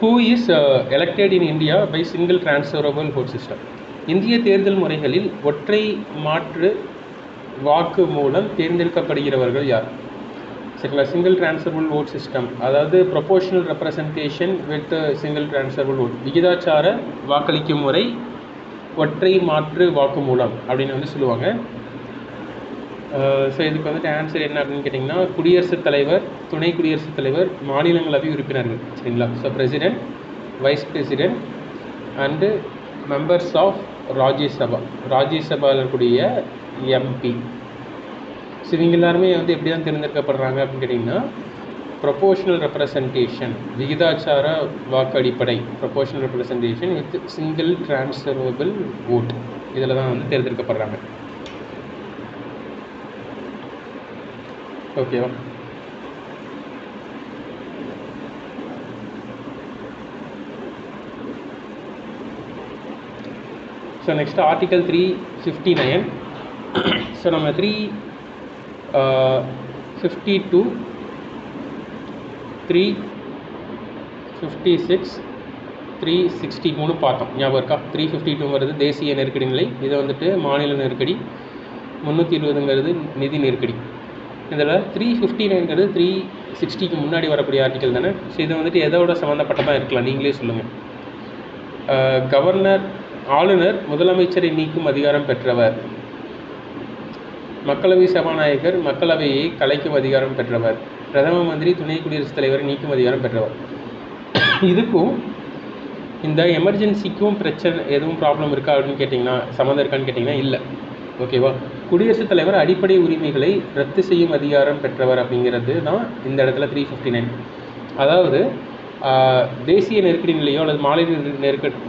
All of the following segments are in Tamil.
Who is elected in India by single transferable vote system? இந்திய தேர்தல் முறைகளில் ஒற்றை மாற்று வாக்கு மூலம் தேர்ந்தெடுக்கப்படுகிறவர்கள் யார்? சரிங்களா? சிங்கிள் டிரான்ஸ்ஃபரபிள் ஓட் சிஸ்டம், அதாவது proportional representation with single transferable vote, விகிதாச்சார வாக்களிக்கும் முறை ஒற்றை மாற்று வாக்கு மூலம் அப்படின்னு வந்து சொல்லுவாங்க. ஸோ இதுக்கு வந்துட்டு ஆன்சர் என்ன அப்படின்னு கேட்டிங்கன்னா, குடியரசுத் தலைவர், துணை குடியரசுத் தலைவர், மாநிலங்களவை உறுப்பினர்கள். சரிங்களா? So president, vice president and members of Rajya Sabha, ராஜ்யசபாவில் இருக்கக்கூடிய எம்பி. ஸோ இவங்க எல்லாருமே வந்து எப்படி தான் தேர்ந்தெடுக்கப்படுறாங்க அப்படின்னு கேட்டிங்கன்னா, ப்ரொபோஷனல் ரெப்ரசன்டேஷன், விகிதாச்சார வாக்கு அடிப்படை, proportional representation with single transferable vote, இதில் தான் வந்து தேர்ந்தெடுக்கப்படுறாங்க. ஓகேவா? So next article 359. ஸோ நம்ம 352, 356, 363 பார்த்தோம். ஞாபகம் இருக்கா? 352ங்கிறது தேசிய நெருக்கடி நிலை, இதை வந்துட்டு மாநில நெருக்கடி, 320ங்கிறது நிதி நெருக்கடி. இதில் 359ங்கிறது 360க்கு முன்னாடி வரக்கூடிய ஆர்டிக்கல் தானே. ஸோ இதை வந்துட்டு எதோட சம்மந்தப்பட்டதாக இருக்கலாம், நீங்களே சொல்லுங்கள். கவர்னர், ஆளுநர் முதலமைச்சரை நீக்கும் அதிகாரம் பெற்றவர். மக்களவை சபாநாயகர் மக்களவையை கலைக்கும் அதிகாரம் பெற்றவர். பிரதம மந்திரி துணை குடியரசுத் தலைவரை நீக்கும் அதிகாரம் பெற்றவர். இதுக்கும் இந்த எமர்ஜென்சிக்கும் பிரச்சனை எதுவும் ப்ராப்ளம் இருக்கா அப்படின்னு கேட்டிங்கன்னா, சம்மந்தம் இருக்கான்னு கேட்டிங்கன்னா இல்லை. ஓகேவா? குடியரசுத் தலைவர் அடிப்படை உரிமைகளை ரத்து செய்யும் அதிகாரம் பெற்றவர் அப்படிங்கிறது தான் இந்த இடத்துல 359. அதாவது தேசிய நெருக்கடி நிலையோ அல்லது மாநில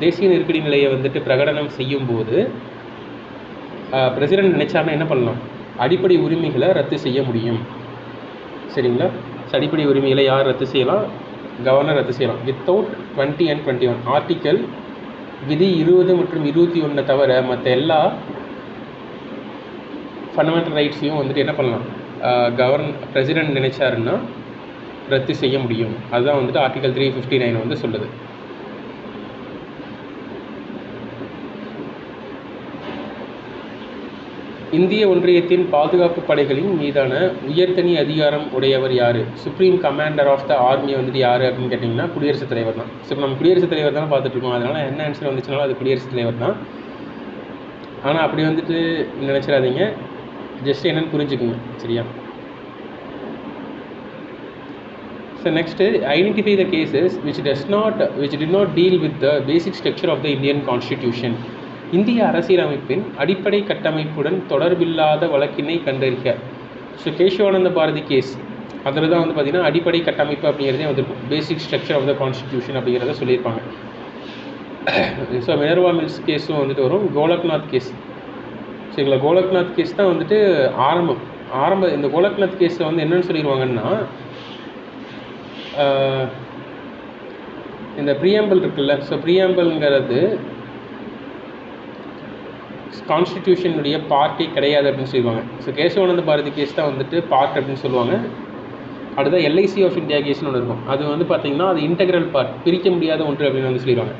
தேசிய நெருக்கடி நிலையை வந்துட்டு பிரகடனம் செய்யும்போது பிரசிடென்ட் நினைச்சாருன்னா என்ன பண்ணலாம்? அடிப்படை உரிமைகளை ரத்து செய்ய முடியும். சரிங்களா? அடிப்படை உரிமைகளை யார் ரத்து செய்யலாம்? கவர்னர் ரத்து செய்யலாம். வித்தவுட் 20 and 21 ஆர்டிக்கல் விதி 20 மற்றும் 21 தவிர மற்ற எல்லா ஃபண்டமெண்டல் ரைட்ஸையும் வந்துட்டு என்ன பண்ணலாம்? பிரசிடென்ட் நினைச்சாருன்னா ரத்து செய்ய முடியும். அதுதான் வந்துட்டு ஆர்டிகல் 359 வந்து சொல்லுது. இந்திய ஒன்றியத்தின் பாதுகாப்பு படைகளின் மீதான உயர்தனி அதிகாரம் உடையவர் யார்? Supreme commander of the army வந்துட்டு யார் அப்படின்னு கேட்டிங்கன்னா குடியரசுத் தலைவர் தான். ஸோ நம்ம குடியரசுத் தலைவர் தானே பார்த்துட்ருக்கோம், அதனால் என்ன ஆன்சர் வந்துச்சுனாலும் அது குடியரசுத் தலைவர் தான். ஆனால் அப்படி வந்துட்டு நினச்சிடாதீங்க, ஜஸ்ட் என்னென்னு புரிஞ்சுக்குங்க. சரியா? So next, identify the cases which did not deal with the basic structure of the Indian Constitution. இந்திய அரசியலமைப்பின் அடிப்படை கட்டமைப்புடன் தொடர்பில்லாத வழக்கினை கண்டறிக. ஸோ கேசவானந்த பாரதி கேஸ், அதில் தான் வந்து பார்த்திங்கன்னா அடிப்படை கட்டமைப்பு அப்படிங்கிறதே வந்துருக்கும். Basic structure of the constitution அப்படிங்கிறத சொல்லியிருப்பாங்க. ஸோ மினர்வா மில்ஸ் கேஸும் வந்துட்டு வரும். கோலக்நாத் கேஸ், சரிங்களா? கோலக்நாத் கேஸ் தான் வந்துட்டு ஆரம்ப இந்த கோலக்நாத் கேஸில் வந்து என்னென்னு சொல்லிடுவாங்கன்னா, இந்த ப்ரீஆம்பிள் இருக்குல்ல, ஸோ ப்ரீஆம்பிள்ங்கிறது கான்ஸ்டிடியூஷனுடைய பார்ட்டே கிடையாது அப்படின்னு சொல்லுவாங்க. ஸோ கேசவானந்த பாரதி கேஸ் தான் வந்துட்டு பார்ட் அப்படின்னு சொல்லுவாங்க. அடுத்த எல்ஐசி ஆஃப் இந்தியா கேஸ்னு ஒன்று இருக்கும். அது வந்து பார்த்திங்கன்னா அது இன்டெக்ரல் பார்ட், பிரிக்க முடியாத ஒன்று அப்படின்னு வந்து சொல்லிடுவாங்க.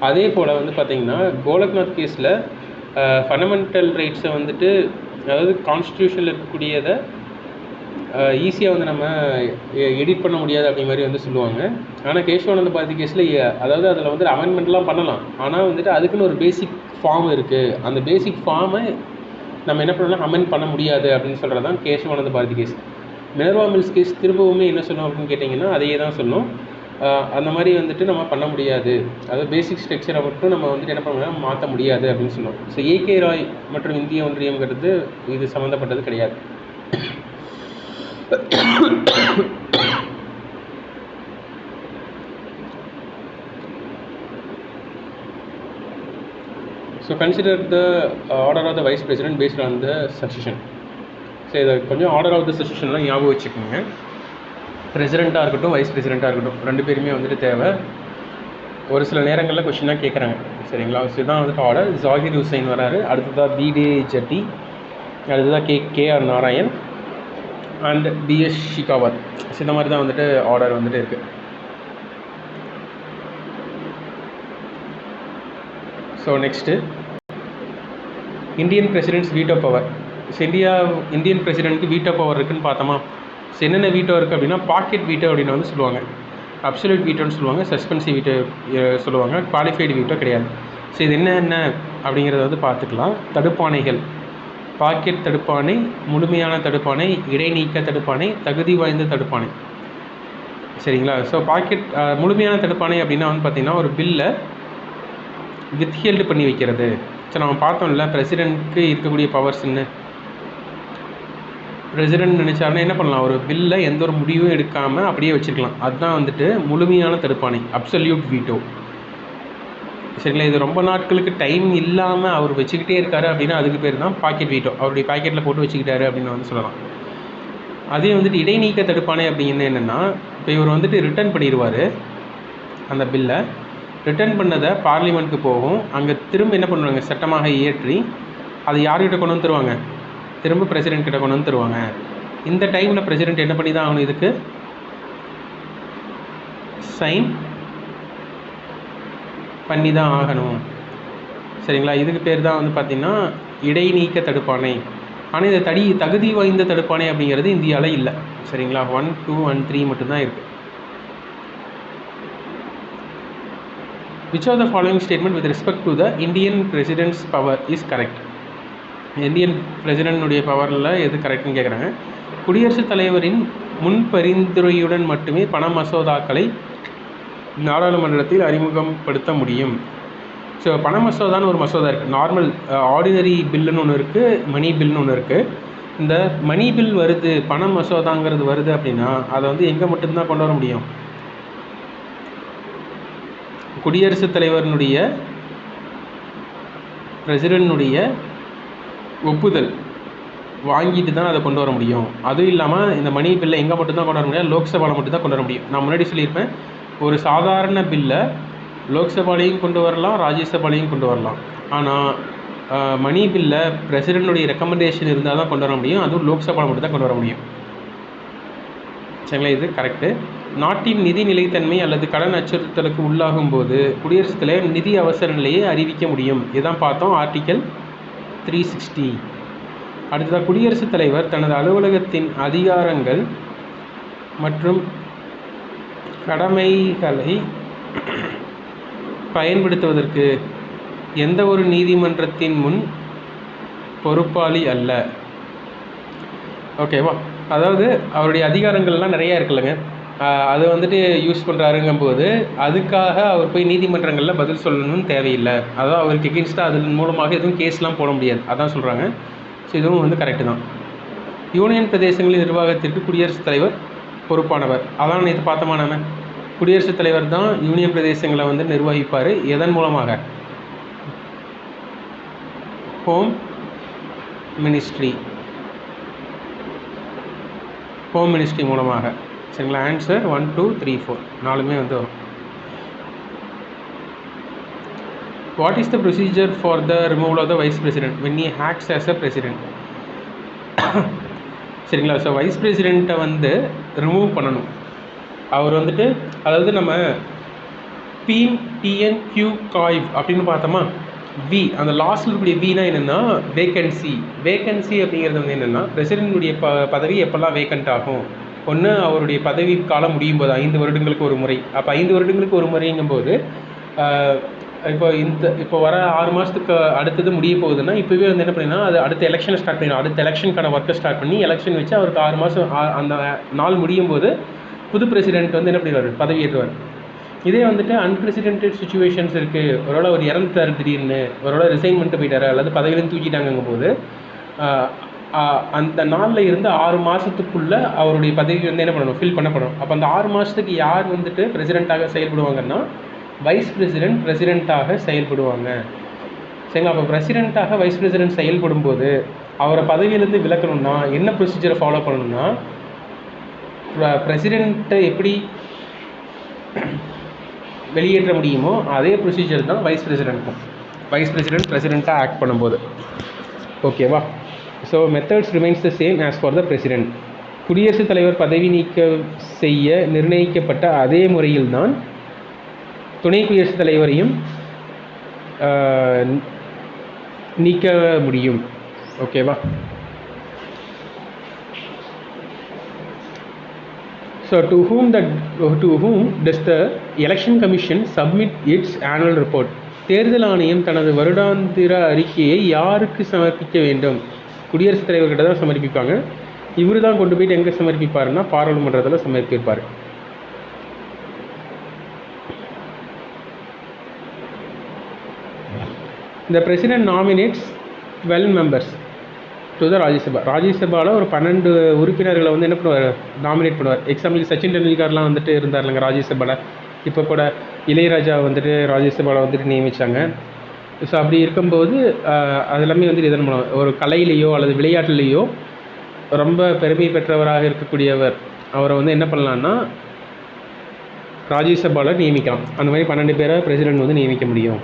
அதே போல் வந்து பார்த்திங்கன்னா கோலக்நாத் கேஸில் ஃபண்டமெண்டல் ரைட்ஸை வந்துட்டு, அதாவது கான்ஸ்டிடியூஷனில் இருக்கக்கூடியதை ஈஸியாக வந்து நம்ம எடிட் பண்ண முடியாது அப்படி மாதிரி வந்து சொல்லுவாங்க. ஆனால் கேசவானந்த பாரதி கேஸில் அதாவது அதில் வந்து அமெண்ட்மெண்ட்லாம் பண்ணலாம், ஆனால் வந்துட்டு அதுக்குன்னு ஒரு பேசிக் ஃபார்ம் இருக்குது. அந்த பேசிக் ஃபார்மை நம்ம என்ன பண்ணலாம், அமெண்ட் பண்ண முடியாது அப்படின்னு சொல்கிறது தான் Kesavananda Bharati case. Minerva Mills case திரும்பவுமே என்ன சொல்லணும் அப்படின்னு கேட்டிங்கன்னா அதையே தான் சொல்லணும். அந்த மாதிரி வந்துட்டு நம்ம பண்ண முடியாது, அதாவது பேசிக் ஸ்ட்ரக்சரை மட்டும் நம்ம வந்துட்டு என்ன பண்ணலாம், மாற்ற முடியாது அப்படின்னு சொல்லுவோம். ஸோ ஏகே ராய் மற்றும் இந்திய ஒன்றியங்கிறது இது சம்மந்தப்பட்டது கிடையாது. So consider the order of the vice president based on the succession. So இதை கொஞ்சம் ஆர்டர் ஆஃப் த சக்சஷன்லாம் ஞாபகம் வச்சுக்கோங்க. பிரசிடெண்ட்டாக இருக்கட்டும், வைஸ் பிரசிடெண்ட்டாக இருக்கட்டும், ரெண்டு பேருமே வந்துட்டு தேவை. ஒரு சில நேரங்களில் கொஷினாக கேட்குறாங்க. சரிங்களா? ஸோ இதான் வந்துட்டு ஆர்டர். ஜாகிர் ஹுசைன் வராரு, அடுத்ததாக பிடே ஜட்டி, அடுத்ததாக K R Narayan and B S Shekhawat. So இந்த மாதிரி தான் வந்துட்டு ஆர்டர் வந்துட்டு இருக்குது. So next Indian president's veto power. So Indian பிரசிடென்ட்க்கு வீட்டோ பவர் இருக்குதுன்னு பார்த்தோமா. ஸோ என்னென்ன வீட்டோ இருக்குது அப்படின்னா பாக்கெட் வீட்டோ அப்படின்னு வந்து சொல்லுவாங்க, அப்சல்யூட் வீட்டோன்னு சொல்லுவாங்க, சஸ்பென்சிவ் வீட்டோ சொல்லுவாங்க, குவாலிஃபைடு வீட்டோ கிடையாது. ஸோ இது என்ன அப்படிங்கிறத வந்து பார்த்துக்கலாம். தடுப்பாணைகள், பாக்கெட் தடுப்பாணை, முழுமையான தடுப்பாணை, இடைநீக்க தடுப்பாணை, தகுதி வாய்ந்த தடுப்பாணை. சரிங்களா. ஸோ பாக்கெட் முழுமையான தடுப்பாணை அப்படின்னா வந்து பார்த்திங்கன்னா ஒரு பில்லை வித்ஹெல்டு பண்ணி வைக்கிறது. ஸோ நம்ம பார்த்தோம்ல பிரசிடென்ட்க்கு இருக்கக்கூடிய பவர்ஸ்ன்னு. பிரசிடென்ட் நினச்சாருன்னா என்ன பண்ணலாம், ஒரு பில்லை எந்த ஒரு முடிவும் எடுக்காமல் அப்படியே வச்சுருக்கலாம். அதுதான் வந்துட்டு முழுமையான தடுப்பாணை, அப்சல்யூட் வீட்டோ. சரிங்களா. இது ரொம்ப நாட்களுக்கு டைம் இல்லாமல் அவர் வச்சுக்கிட்டே இருக்காரு அப்படின்னா அதுக்கு பேர் தான் பாக்கெட் வீட்டோ. அவருடைய பாக்கெட்டில் போட்டு வச்சுக்கிட்டாரு அப்படின்னு வந்து சொல்லலாம். அதே வந்துட்டு இடைநீக்க தடுப்பாணை அப்படிங்கிறது என்னென்னா, இப்போ இவர் வந்துட்டு ரிட்டர்ன் பண்ணிடுவார், அந்த பில்லை ரிட்டர்ன் பண்ணதை பார்லிமெண்ட்டுக்கு போகும். அங்கே திரும்ப என்ன பண்ணுவாங்க, சட்டமாக இயற்றி அதை யார்கிட்ட கொண்டு வந்து தருவாங்க, திரும்ப பிரசிடென்ட் கிட்ட கொண்டு வந்து தருவாங்க. இந்த டைமில் பிரசிடென்ட் என்ன பண்ணி தான் ஆகணும், இதுக்கு சைன் பண்ணி தான் ஆகணும். சரிங்களா. இதுக்கு பேர் தான் வந்து பார்த்திங்கன்னா இடைநீக்க தடுப்பாணை. ஆனால் இது தகுதி வாய்ந்த தடுப்பாணை அப்படிங்கிறது இந்தியாவில் இல்லை. சரிங்களா. 1, 2 and 3 மட்டும்தான் இருக்குது. Which of the following statement with respect to the Indian President's power is correct? Indian பிரசிடென்ட்னுடைய பவரில் எது கரெக்ட்னு கேட்குறாங்க. குடியரசுத் தலைவரின் முன்பரிந்துரையுடன் மட்டுமே பண மசோதாக்களை நாடாளுமன்றத்தில் அறிமுகப்படுத்த முடியும். ஸோ பண மசோதான்னு ஒரு மசோதா இருக்குது. நார்மல் ஆர்டினரி பில்லுன்னு ஒன்று இருக்குது, மணி பில்னு ஒன்று இருக்குது. இந்த மணி பில் வருது, பண மசோதாங்கிறது வருது அப்படின்னா அதை வந்து எங்கே மட்டும்தான் கொண்டு வர முடியும், குடியரசுத் தலைவரினுடைய பிரசிடென்ட்னுடைய ஒப்புதல் வாங்கிட்டு தான் அதை கொண்டு வர முடியும். அதுவும் இல்லாமல் இந்த மணி பில்லை எங்கே மட்டும்தான் கொண்டு வர முடியாது, லோக்சபாவில் மட்டும்தான் கொண்டு வர முடியும். நான் முன்னாடி சொல்லியிருப்பேன், ஒரு சாதாரண பில்லை லோக்சபாலையும் கொண்டு வரலாம், ராஜ்யசபாலையும் கொண்டு வரலாம். ஆனால் மணி பில்லை பிரசிடென்ட்னுடைய ரெக்கமெண்டேஷன் இருந்தால் தான் கொண்டு வர முடியும். அதுவும் லோக்சபாவில் மட்டும் தான் கொண்டு வர முடியும். சரிங்களா. இது கரெக்டு. நாட்டின் நிதி நிலைத்தன்மை அல்லது கடன் அச்சுறுத்தலுக்கு உள்ளாகும் போது குடியரசுத் தலைவர் நிதி அவசர நிலையை அறிவிக்க முடியும். இதான் பார்த்தோம், ஆர்டிக்கல் 360. அடுத்ததாக குடியரசுத் தலைவர் தனது அலுவலகத்தின் அதிகாரங்கள் மற்றும் கடமைகளை பயன்படுத்துவதற்கு எந்த ஒரு நீதிமன்றத்தின் முன் பொறுப்பாளி அல்ல. ஓகேவா. அதாவது அவருடைய அதிகாரங்கள்லாம் நிறையா இருக்குல்லங்க, அது வந்துட்டு யூஸ் பண்ணுறாருங்கும்போது அதுக்காக அவர் போய் நீதிமன்றங்களில் பதில் சொல்லணும்னு தேவையில்லை. அதாவது அவருக்கு எகென்ஸ்டாக அதன் மூலமாக எதுவும் கேஸ்லாம் போட முடியாது, அதான் சொல்கிறாங்க. ஸோ இதுவும் வந்து கரெக்டு தான். யூனியன் பிரதேசங்களின் நிர்வாகத்திற்கு குடியரசுத் தலைவர் பொறுப்பானவர். அதான் நேற்று பார்த்தோமா, நம்ம குடியரசுத் தலைவர் தான் யூனியன் பிரதேசங்களை வந்து நிர்வகிப்பார். எதன் மூலமாக, ஹோம் மினிஸ்ட்ரி மூலமாக. சரிங்களா. ஆன்சர் 1, 2, 3, 4 நாலுமே வந்து வரும். What is the procedure for the removal of the vice president when he acts as a president? சரிங்களா. ஸோ வைஸ் பிரசிடெண்ட்டை வந்து ரிமூவ் பண்ணணும். அவர் வந்துட்டு, அதாவது நம்ம PMTNQ காய்வ் அப்படின்னு பார்த்தோமா, வி அந்த லாஸ்ட்டில் இருக்கக்கூடிய வினா என்னென்னா வேக்கன்சி அப்படிங்கிறது வந்து என்னென்னா பிரசிடென்ட்டுடைய பதவி எப்போல்லாம் வேக்கண்ட் ஆகும். ஒன்று அவருடைய பதவி காலம் முடியும் போது 5 வருடங்களுக்கு ஒரு முறை. அப்போ 5 வருடங்களுக்கு ஒரு முறைங்கும்போது இப்போ வர 6 மாதத்துக்கு அடுத்தது முடிய போகுதுன்னா இப்போவே வந்து என்ன பண்ணினா அது அடுத்த எலெக்ஷனை ஸ்டார்ட் பண்ணிடும். அடுத்த எலெக்ஷனுக்கான ஒர்க்கை ஸ்டார்ட் பண்ணி எலெக்ஷன் வச்சு அவருக்கு 6 மாதம் அந்த நாள் முடியும் போது புது பிரசிடென்ட் வந்து என்ன பண்ணிடுவார், பதவி ஏற்றுவார். இதே வந்துட்டு அன்பிரசிடென்டட் சுச்சுவேஷன்ஸ் இருக்குது, ஒருவேளை அவர் இறந்துட்டார் திடீர்னு, ஒருவேளை ரிசைன் பண்ணிட்டு போயிட்டார் அல்லது பதவியிலேருந்து தூக்கிட்டாங்கும் போது அந்த நாளில் இருந்து 6 மாதத்துக்குள்ளே அவருடைய பதவி வந்து என்ன பண்ணணும், ஃபில் பண்ணப்படும். அப்போ அந்த 6 மாதத்துக்கு யார் வந்துட்டு பிரசிடெண்ட்டாக செயல்படுவாங்கன்னா வைஸ் பிரசிடெண்ட்டாக செயல்படுவாங்க. சரிங்களா. அப்போ பிரசிடெண்ட்டாக வைஸ் பிரசிடெண்ட் செயல்படும் போது அவரை பதவியிலேருந்து விலக்கணும்னா என்ன ப்ரொசீஜரை ஃபாலோ பண்ணணும்னா, பிரசிடெண்ட்டை எப்படி வெளியேற்ற முடியுமோ அதே ப்ரொசீஜர் தான் வைஸ் பிரசிடெண்ட்டாக ஆக்ட் பண்ணும்போது. ஓகேவா. So methods remains the same as for the president. குடியரசுத் தலைவர் பதவி நீக்கம் செய்ய நிர்ணயிக்கப்பட்ட அதே முறையில் தான் துணை குடியரசுத் தலைவரையும் நீக்க முடியும். ஓகேவா? So to whom does the election commission submit its annual report? தேர்தல் ஆணையம் தனது வருடாந்திர அறிக்கையை யாருக்கு சமர்ப்பிக்க வேண்டும்? குடியரசுத் தலைவர்கிட்ட தான் சமர்ப்பிப்பாங்க. இவர் தான் கொண்டு போயிட்டு எங்கே சமர்ப்பிப்பாருன்னா பாராளுமன்றத்தில் சமர்ப்பிப்பார். The president nominates 12 members to the Rajya Sabha. ராஜ்யசபாவில் ஒரு 12 உறுப்பினர்களை வந்து என்ன பண்ணுவார், நாமினேட் பண்ணுவார். எக்ஸாம்பிளுக்கு சச்சின் டெண்டுல்கர்லாம் வந்துட்டு இருந்தார் இல்லைங்க ராஜ்யசபாவில். இப்போ கூட இளையராஜா வந்துட்டு ராஜ்யசபாவில் வந்துட்டு நியமித்தாங்க. ஸோ அப்படி இருக்கும்போது அது எல்லாமே வந்துட்டு எதன் மூலம், ஒரு கலையிலேயோ அல்லது விளையாட்டுலேயோ ரொம்ப பெருமை பெற்றவராக இருக்கக்கூடியவர், அவரை வந்து என்ன பண்ணலான்னா ராஜ்யசபாவில் நியமிக்கலாம். அந்த மாதிரி 12 பேரை பிரசிடென்ட் வந்து நியமிக்க முடியும்.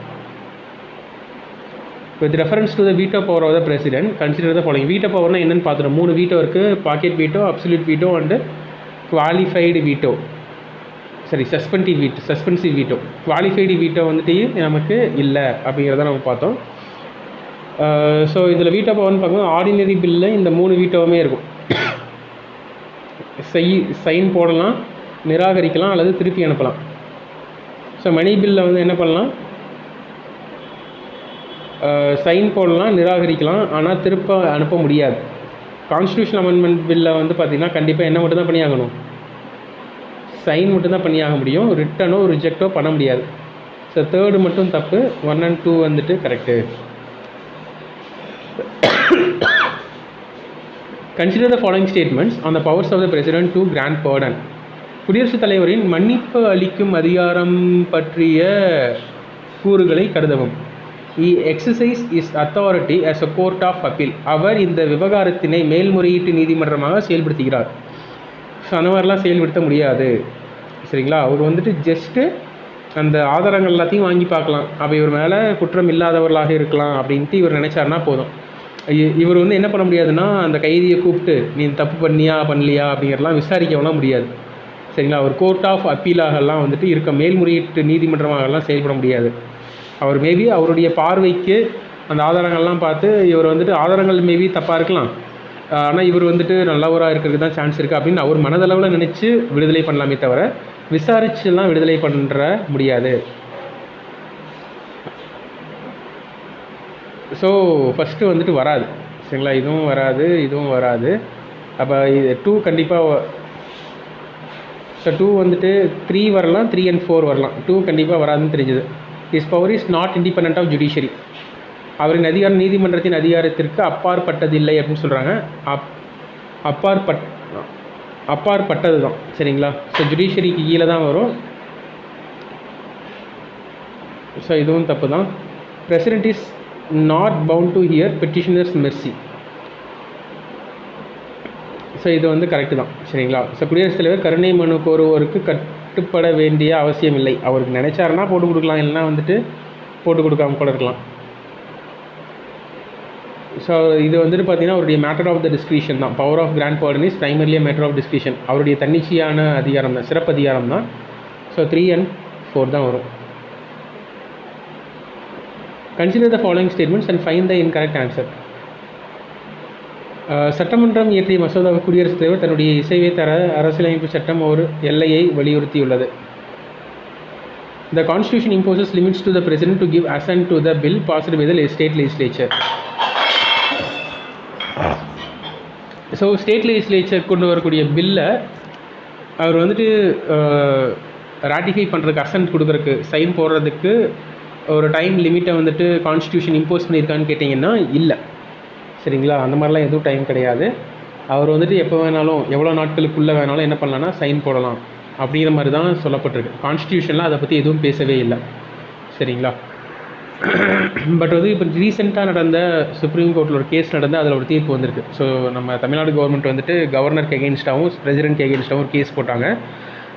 With reference to the veto power of the president, consider the following. Veto power na என்னன்னு பார்த்துட்டோம். 3 veto இருக்குது. Pocket veto, absolute veto and qualified veto. சரி, சஸ்பென்சிவ் veto. குவாலிஃபைடு veto வந்துட்டு நமக்கு இல்லை அப்படிங்கிறத நம்ம பார்த்தோம். ஸோ இதில் வீட்டோ பவர்னு பார்க்கும்போது ஆர்டினரி பில்லில் இந்த 3 வீட்டோவுமே இருக்கும். சைன் போடலாம், நிராகரிக்கலாம் அல்லது திருப்பி அனுப்பலாம். ஸோ மணி பில்லில் வந்து என்ன பண்ணலாம், சைன் போடலாம், நிராகரிக்கலாம், ஆனால் திருப்ப அனுப்ப முடியாது. கான்ஸ்டியூஷன் அமெண்ட்மெண்ட் பில்லில் வந்து பார்த்திங்கன்னா கண்டிப்பாக என்ன மட்டும் தான் பண்ணியாகணும், சைன் மட்டும்தான் பண்ணியாக முடியும். ரிட்டனோ ரிஜெக்டோ பண்ண முடியாது. ஸோ தேர்டு மட்டும் தப்பு, 1 and 2 வந்துட்டு correct. Consider the following statements on the powers of the president to grant pardon. குடியரசுத் தலைவரின் மன்னிப்பு அளிக்கும் அதிகாரம் பற்றிய கூறுகளை கருதவும். He exercised his authority as a court of appeal. அவர் இந்த விவகாரத்தினை மேல்முறையீட்டு நீதிமன்றமாக செயல்படுத்துகிறார். ஸோ அந்த மாதிரிலாம் செயல்படுத்த முடியாது. சரிங்களா? அவர் வந்துட்டு ஜஸ்ட்டு அந்த ஆதாரங்கள் எல்லாத்தையும் வாங்கி பார்க்கலாம், அப்போ இவர் மேலே குற்றம் இல்லாதவர்களாக இருக்கலாம் அப்படின்ட்டு இவர் நினைச்சாருன்னா போதும். இவர் வந்து என்ன பண்ண முடியாதுன்னா அந்த கைதியை கூப்பிட்டு நீ தப்பு பண்ணியா பண்ணலையா அப்படிங்கிறலாம் விசாரிக்கலாம் முடியாது. சரிங்களா? அவர் கோர்ட் ஆஃப் அப்பீலாகலாம் வந்துட்டு இருக்க மேல்முறையீட்டு நீதிமன்றமாகலாம் செயல்பட முடியாது. அவர் மேபி அவருடைய பார்வைக்கு அந்த ஆதாரங்கள்லாம் பார்த்து இவர் வந்துட்டு ஆதாரங்கள் மேபி தப்பாக இருக்கலாம், ஆனால் இவர் வந்துட்டு நல்லவராக இருக்கிறதுக்கு தான் சான்ஸ் இருக்குது அப்படின்னு அவர் மனதளவில் நினச்சி விடுதலை பண்ணலாமே தவிர விசாரிச்சுலாம் விடுதலை பண்ணுற முடியாது. ஸோ ஃபஸ்ட்டு வந்துட்டு வராது. சரிங்களா? இதுவும் வராது, இதுவும் வராது. அப்போ இது 2 கண்டிப்பாக. ஸோ 2 வந்துட்டு 3 வரலாம், 3 and 4 வரலாம். 2 கண்டிப்பாக வராதுன்னு தெரிஞ்சுது. His power is not independent of judiciary. அவரின் அதிகாரம் நீதிமன்றத்தின் அதிகாரத்திற்கு அப்பாற்பட்டதில்லை அப்படின்னு சொல்கிறாங்க. அப்பாற்பட்டது தான். சரிங்களா? ஸோ ஜுடிஷியரிக்கு கீழே தான் வரும். ஸோ இதுவும் தப்பு தான். President is not bound to hear petitioners mercy. So இது வந்து கரெக்டு தான். சரிங்களா? ஸோ குடியரசுத் தலைவர் கருணை மனு கோருவோருக்கு கட்டுப்பட வேண்டிய அவசியம் இல்லை. அவருக்கு நினைச்சாருன்னா போட்டு கொடுக்கலாம், இல்லைனா வந்துட்டு போட்டு கொடுக்காம கூட இருக்கலாம். ஸோ இது வந்துட்டு பார்த்திங்கன்னா அவருடைய மேட்டர் ஆஃப் த டிஸ்கிரிஷன் தான். Power of grant pardon is primarily matter of discretion. அவருடைய தன்னிச்சையான அதிகாரம் தான், சிறப்பு அதிகாரம் தான். ஸோ 3 and 4 தான் வரும். Consider the following statements and find the incorrect answer. சட்டமன்றம் இயற்றிய மசோதாவை குடியரசுத் தலைவர் தன்னுடைய இசைவை தர அரசியலமைப்பு சட்டம் ஒரு எல்லையை வலியுறுத்தியுள்ளது. The Constitution imposes limits to the President to give assent to the bill passed by the state legislature. So state legislature கொண்டு வரக்கூடிய பில்லை அவர் வந்துட்டு ராட்டிஃபை பண்ணுறதுக்கு, அசன்ட் கொடுக்குறதுக்கு, சைன் போடுறதுக்கு ஒரு டைம் லிமிட்டை வந்துட்டு கான்ஸ்டியூஷன் இம்போஸ் பண்ணியிருக்கான்னு கேட்டிங்கன்னா இல்லை. சரிங்களா? அந்த மாதிரிலாம் எதுவும் டைம் கிடையாது. அவர் வந்துட்டு எப்போ வேணாலும் எவ்வளோ நாட்களுக்குள்ளே வேணாலும் என்ன பண்ணலான்னா சைன் போடலாம் அப்படிங்கிற மாதிரி தான் சொல்லப்பட்டிருக்கு. கான்ஸ்டியூஷனில் அதை பற்றி எதுவும் பேசவே இல்லை. சரிங்களா? பட் வந்து இப்போ ரீசெண்டாக நடந்த சுப்ரீம் கோர்ட்டில் ஒரு கேஸ் நடந்து அதில் ஒரு தீர்ப்பு வந்திருக்கு. ஸோ நம்ம தமிழ்நாடு கவர்மெண்ட் வந்துட்டு கவர்னருக்கு எகெயின்ஸ்டாகவும் பிரசிடென்ட்க்கு எகெயின்ஸ்டாகவும் ஒரு கேஸ் போட்டாங்க.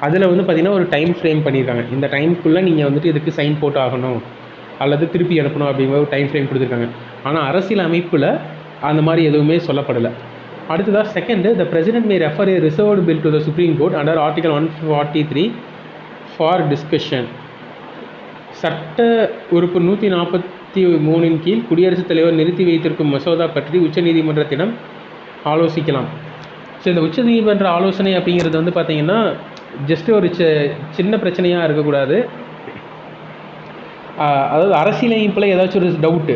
அதில் வந்து பார்த்திங்கன்னா ஒரு டைம் ஃப்ரேம் பண்ணியிருக்காங்க. இந்த டைமுக்குள்ளே நீங்கள் வந்துட்டு இதுக்கு சைன் போட்டு ஆகணும் அல்லது திருப்பி அனுப்பணும் அப்படிங்கிற ஒரு டைம் ஃப்ரேம் கொடுத்துருக்காங்க. ஆனால் அரசியல் அமைப்பில் அந்த மாதிரி எதுவுமே சொல்லப்படலை. அடுத்ததாக second, the president May refer A reserved bill to the supreme court under article 143 for discussion. சட்ட உறுப்பு 143 கீழ் குடியரசுத் தலைவர் நிறுத்தி வைத்திருக்கும் மசோதா பற்றி உச்சநீதிமன்றத்திடம் ஆலோசிக்கலாம். ஸோ இந்த உச்சநீதிமன்ற ஆலோசனை அப்படிங்கிறது வந்து பார்த்திங்கன்னா ஜஸ்ட் ஒரு சின்ன பிரச்சனையாக இருக்கக்கூடாது. அதாவது அரசியலமைப்பில் ஏதாச்சும் ஒரு டவுட்டு,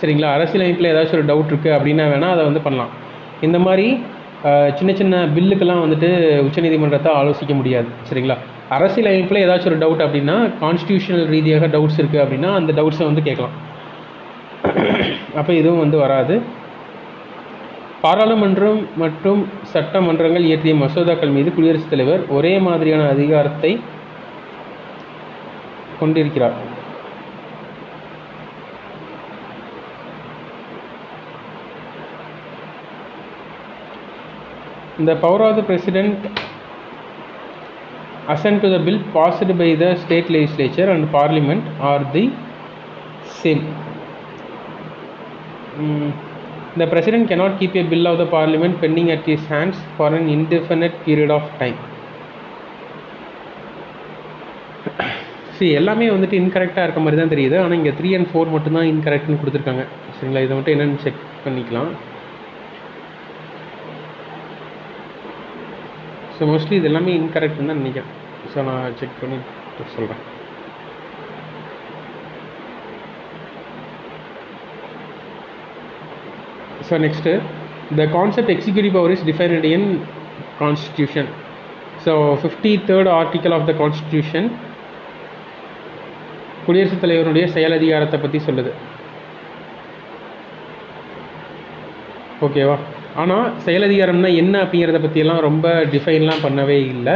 சரிங்களா, அரசியலமைப்பில் ஏதாச்சும் ஒரு டவுட் இருக்குது அப்படின்னா வேணால் அதை வந்து பண்ணலாம். இந்த மாதிரி சின்ன சின்ன பில்லுக்கெல்லாம் வந்துட்டு உச்சநீதிமன்றத்தை ஆலோசிக்க முடியாது, சரிங்களா. அரசியலமைப்பில் ஏதாச்சும் ஒரு டவுட் அப்படின்னா, கான்ஸ்டியூஷனல் ரீதியாக டவுட்ஸ் இருக்குது அப்படின்னா அந்த டவுட்ஸை வந்து கேட்கலாம். அப்போ இதுவும் வந்து வராது. பாராளுமன்றம் மற்றும் சட்டமன்றங்கள் இயற்றிய மசோதாக்கள் மீது குடியரசுத் தலைவர் ஒரே மாதிரியான அதிகாரத்தை கொண்டிருக்கிறார். The power of the president assent to the bill passed by the state legislature and parliament are the same. The president cannot keep a bill of the parliament pending at his hands for an indefinite period of time. சரி, எல்லாமே வந்துட்டு இன்கரெக்டாக இருக்க மாதிரி தான் தெரியுது. ஆனால் இங்கே 3 and 4 மட்டும்தான் இன்கரெக்ட்னு கொடுத்துருக்காங்க, சரிங்களா. இதை மட்டும் என்னென்னு செக் பண்ணிக்கலாம். ஸோ மோஸ்ட்லி இது எல்லாமே இன்கரெக்ட்னு தான் நினைக்கிறேன். ஸோ நான் செக் பண்ணி சொல்கிறேன். So next, the concept executive power is defined in constitution. So 53rd article of the constitution குடியரசுத் தலைவருடைய செயல் அதிகாரத்தை பற்றி சொல்லுது, ஓகேவா. ஆனால் செயலதிகாரம்னா என்ன அப்படிங்கிறத பற்றியெல்லாம் ரொம்ப டிஃபைன்லாம் பண்ணவே இல்லை.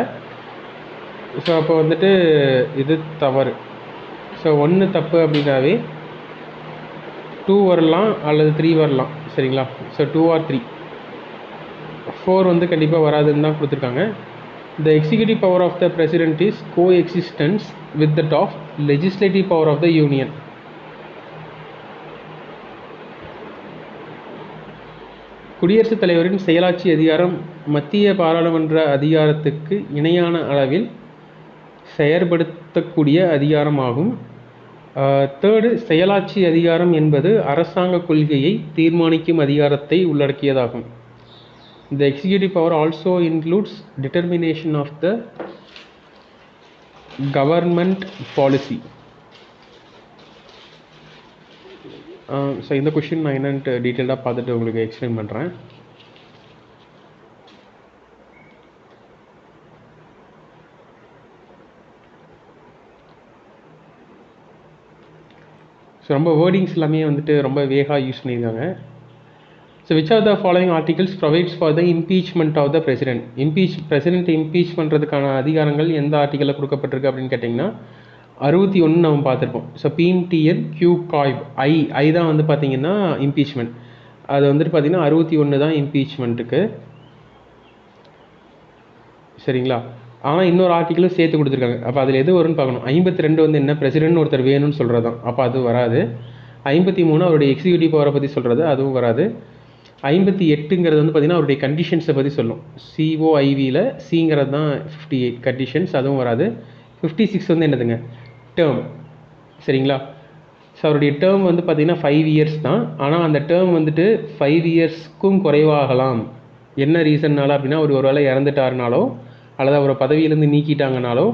ஸோ அப்போ வந்துட்டு இது தவறு. ஸோ 1 தப்பு அப்படின்னாவே 2 வரலாம் அல்லது 3 வரலாம், சரிங்களா. ஸோ 2 or 3, 4 வந்து கண்டிப்பாக வராதுன்னு தான் கொடுத்துருக்காங்க. The executive power of the president is coexistence with that of legislative power of the union. குடியரசுத் தலைவரின் செயலாட்சி அதிகாரம் மத்திய பாராளுமன்ற அதிகாரத்துக்கு இணையான அளவில் செயற்படுத்தக்கூடிய அதிகாரமாகும். தேர்டு, செயலாட்சி அதிகாரம் என்பது அரசாங்க கொள்கையை தீர்மானிக்கும் அதிகாரத்தை உள்ளடக்கியதாகும். The executive power also includes determination of the government policy. So இந்த கொஷின் நான் என்னன்ட்டு டீட்டெயிலாக பார்த்துட்டு உங்களுக்கு எக்ஸ்பிளைன் பண்ணுறேன். ஸோ ரொம்ப வேர்டிங்ஸ் எல்லாமே வந்துட்டு ரொம்ப வேகாக யூஸ் பண்ணியிருக்காங்க. So which of the following articles provides for the impeachment of the president? President impeach பண்ணுறதுக்கான அதிகாரங்கள் எந்த ஆர்டிக்கலில் கொடுக்கப்பட்டிருக்கு அப்படின்னு கேட்டிங்கன்னா 61 நம்ம பார்த்துருப்போம். ஸோ பிஎம்டிஎன் கியூ காய்ப் ஐ தான் வந்து பார்த்திங்கன்னா இம்பீச்மெண்ட். அது வந்துட்டு பார்த்திங்கன்னா 61 தான் இம்பீச்மெண்ட்டுக்கு, சரிங்களா. ஆனால் இன்னொரு ஆர்டிக்கலும் சேர்த்து கொடுத்துருக்காங்க. அப்போ அதில் எது வரும்னு பார்க்கணும். 52 வந்து என்ன, பிரசிடென்ட் ஒருத்தர் வேணும்னு சொல்கிறது தான், அப்போ அது வராது. 53 அவருடைய எக்ஸிக்யூட்டிவ் பவரை பற்றி சொல்கிறது, அதுவும் வராது. 58ங்கிறது வந்து பார்த்திங்கன்னா அவருடைய கண்டிஷன்ஸை பற்றி சொல்லும். சிஓஐவியில் சிங்கிறது தான் 58 கண்டிஷன்ஸ், அதுவும் வராது. 56 வந்து என்னதுங்க, டேர்ம், சரிங்களா. ஸோ அவருடைய டேர்ம் வந்து பார்த்திங்கன்னா 5 years தான். ஆனால் அந்த டேர்ம் வந்துட்டு 5 yearsக்கும் குறைவாகலாம். என்ன ரீசன்னால அப்படின்னா, அவர் ஒரு வேளை இறந்துட்டாருனாலோ அல்லது அவரை பதவியிலேருந்து நீக்கிட்டாங்கனாலோ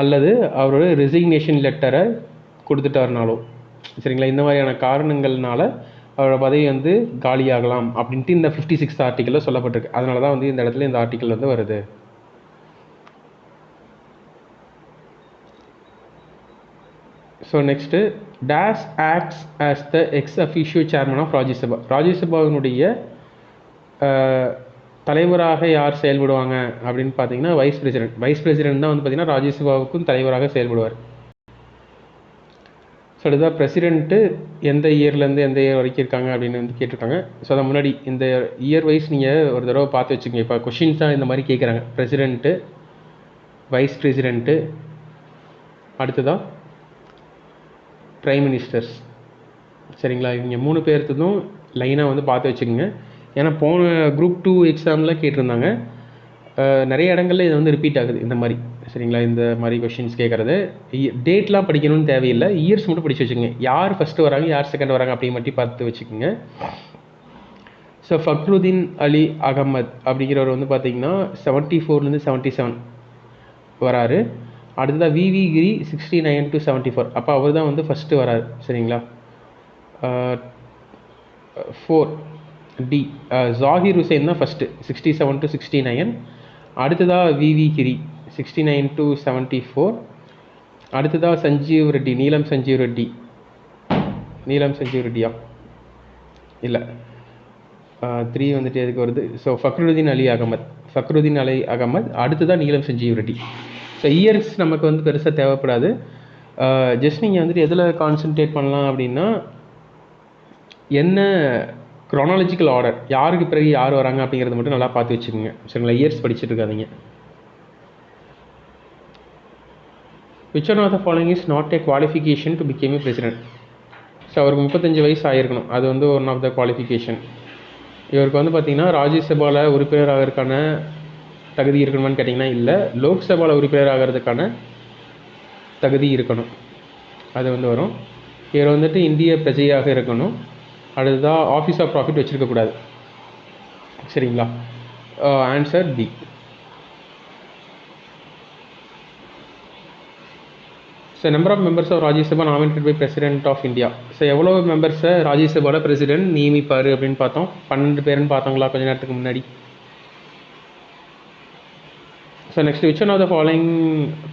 அல்லது அவரோட ரெசிக்னேஷன் லெட்டரை கொடுத்துட்டாருனாலோ, சரிங்களா. இந்த மாதிரியான காரணங்கள்னால அவரோட பதவி வந்து காலியாகலாம் அப்படின்ட்டு இந்த 56th ஆர்டிக்கலில் சொல்லப்பட்டிருக்கு. அதனால தான் வந்து இந்த இடத்துல இந்த ஆர்டிக்கல் வந்து வருது. So next, days acts as the X officio chairman of Rajya Sabha. ராஜ்யசபாவினுடைய தலைவராக யார் செயல்படுவாங்க அப்படின்னு பார்த்தீங்கன்னா வைஸ் பிரசிடென்ட் தான் வந்து பார்த்திங்கன்னா ராஜ்யசபாவுக்கும் தலைவராக செயல்படுவார். ஸோ அதுதான் பிரசிடென்ட்டு எந்த இயர்லேருந்து எந்த இயர் வரைக்கும் இருக்காங்க அப்படின்னு வந்து கேட்டிருக்காங்க. ஸோ அதை முன்னாடி இந்த இயர் வைஸ் நீங்கள் ஒரு தடவை பார்த்து வச்சுக்கோங்க. இப்போ கொஷின்ஸ் தான் இந்த மாதிரி கேட்குறாங்க. பிரசிடென்ட்டு, வைஸ் பிரசிடென்ட்டு, அடுத்ததான் பிரைம் மினிஸ்டர்ஸ், சரிங்களா. இவங்க 3 பேர்த்தும் லைனாக வந்து பார்த்து வச்சுக்கோங்க. ஏன்னா போன குரூப் 2 எக்ஸாமில் கேட்டிருந்தாங்க. நிறைய இடங்களில் இது வந்து ரிப்பீட் ஆகுது இந்த மாதிரி, சரிங்களா? இந்த மாதிரி கொஷின்ஸ் கேட்குறது. டேட்லாம் படிக்கணும்னு தேவையில்லை, இயர்ஸ் மட்டும் படித்து வச்சுக்கோங்க. யார் ஃபஸ்ட்டு வராங்க, யார் செகண்ட் வராங்க அப்படி மட்டும் பார்த்து வச்சுக்கோங்க. ஸோ ஃபக்ருதீன் அலி அகமத் அப்படிங்கிறவர் வந்து பார்த்திங்கன்னா 74 77 வராரு. அடுத்ததாக விவி கிரி 69 to 74. அப்போ அவர் தான் வந்து ஃபஸ்ட்டு வராரு. சரிங்களா? 4 டி ஜாகிர் ஹுசைன் தான் ஃபஸ்ட்டு 67 to 69. அடுத்ததாக விவி கிரி 69 to 74. அடுத்ததாக சஞ்சீவ் ரெட்டி, நீலம் சஞ்சீவ் ரெட்டியா இல்லை 3 வந்துட்டு எதுக்கு வருது? ஸோ ஃபக்ருதீன் அலி அகமத் அடுத்ததான் நீலம் சஞ்சீவ் ரெட்டி. ஸோ இயர்ஸ் நமக்கு வந்து பெருசாக தேவைப்படாது. ஜஸ்ட் நீங்கள் வந்துட்டு எதில் கான்சன்ட்ரேட் பண்ணலாம் அப்படின்னா, என்ன க்ரானாலஜிக்கல் ஆர்டர், யாருக்கு பிறகு யார் வராங்க அப்படிங்கிறத மட்டும் நல்லா பார்த்து வச்சுக்கோங்க. சரிங்களா? இயர்ஸ் படிச்சுட்டு இருக்காதீங்க. Which one of the following is not a qualification to become a president? So அவருக்கு 35 வயசு ஆகிருக்கணும், அது வந்து ஒன் ஆஃப் த குவாலிஃபிகேஷன். இவருக்கு வந்து பார்த்திங்கன்னா ராஜ்யசபாவில் உறுப்பினர் ஆகிறதுக்கான தகுதி இருக்கணுமான்னு கேட்டிங்கன்னா இல்லை, லோக்சபாவில் உறுப்பினர் ஆகிறதுக்கான தகுதி இருக்கணும், அது வந்து வரும். இவர் வந்துட்டு இந்திய பிரஜையாக இருக்கணும். அடுத்ததாக ஆஃபீஸ் ஆஃப் ப்ராஃபிட் வச்சுருக்கக்கூடாது. சரிங்களா? Answer D. So number of members of Rajya Sabha nominated by president of India. So எவ்வளோ மெம்பர்ஸை ராஜ்யசபாவில் பிரசிடென்ட் நியமிப்பார் அப்படின்னு பார்த்தோம். 12 பேருன்னு பார்த்தோங்களா கொஞ்ச நேரத்துக்கு முன்னாடி. So next, which one of the following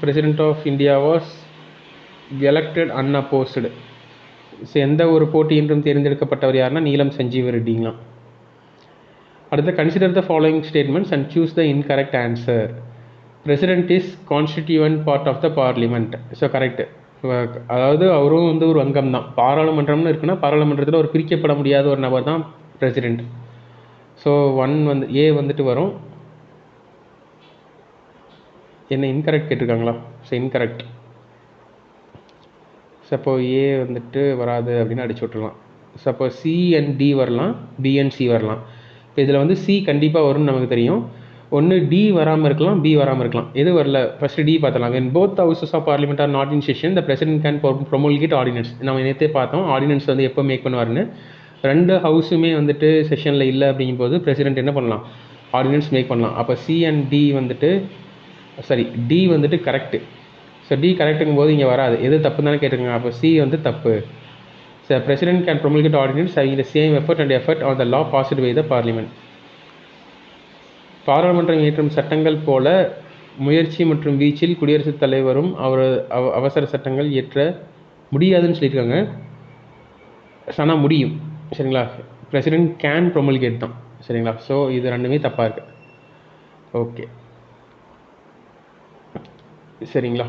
president of India was elected unopposed? So எந்த ஒரு போட்டியின்றும் தேர்ந்தெடுக்கப்பட்டவர் யாருன்னா நீலம் சஞ்சீவ் ரெட்டிங்களாம். அடுத்து, consider the following statements and choose the incorrect answer. President is constituent part of the parliament. So correct. அதாவது அவரும் வந்து ஒரு அங்கம் தான். பாராளுமன்றம்னு இருக்குன்னா பாராளுமன்றத்தில் ஒரு பிரிக்கப்பட முடியாத ஒரு நபர் தான் பிரசிடென்ட். ஸோ 1 வந்து ஏ வந்துட்டு வரும். என்ன இன்கரெக்ட் கேட்டிருக்காங்களா? So incorrect. சப்போ ஏ வந்துட்டு வராது அப்படின்னு அடிச்சு விட்டுடலாம். சப்போ சி அண்ட் டி வரலாம், பி அண்ட் சி வரலாம். இப்போ இதில் வந்து சி கண்டிப்பாக வரும்னு நமக்கு தெரியும். ஒன்று டி வராமல் இருக்கலாம், பி வராமல் இருக்கலாம். எது வரல? ஃபஸ்ட்டு டி பார்த்தலாம். when both the houses of parliament are not in session, the president can promulgate ordinance. நம்ம நேற்றே பார்த்தோம் ஆர்டினன்ஸ் வந்து எப்போ மேக் பண்ணுவார்னு. 2 ஹவுஸுமே வந்துட்டு செஷனில் இல்லை அப்படிங்கும்போது பிரசிடென்ட் என்ன பண்ணலாம்? ஆர்டினன்ஸ் மேக் பண்ணலாம். அப்போ சி அண்ட் டி வந்துட்டு டி வந்துட்டு கரெக்டு. ஸோ டி கரெக்டுங்கும் போது இங்கே வராது. எது தப்பு தானே கேட்டுருங்க. அப்போ சி வந்து தப்பு. So president can promulgate ordinance having the same effect on the law passed by the parliament. பாராளுமன்றம் இயற்றும் சட்டங்கள் போல முயற்சி மற்றும் வீச்சில் குடியரசுத் தலைவரும் அவசர சட்டங்கள் இயற்ற முடியாதுன்னு சொல்லியிருக்காங்க. ஆனால் முடியும். சரிங்களா? பிரசிடென்ட் கேன் ப்ரொமல்கேட் தான். சரிங்களா? ஸோ இது ரெண்டுமே தப்பாக இருக்குது. ஓகே, சரிங்களா?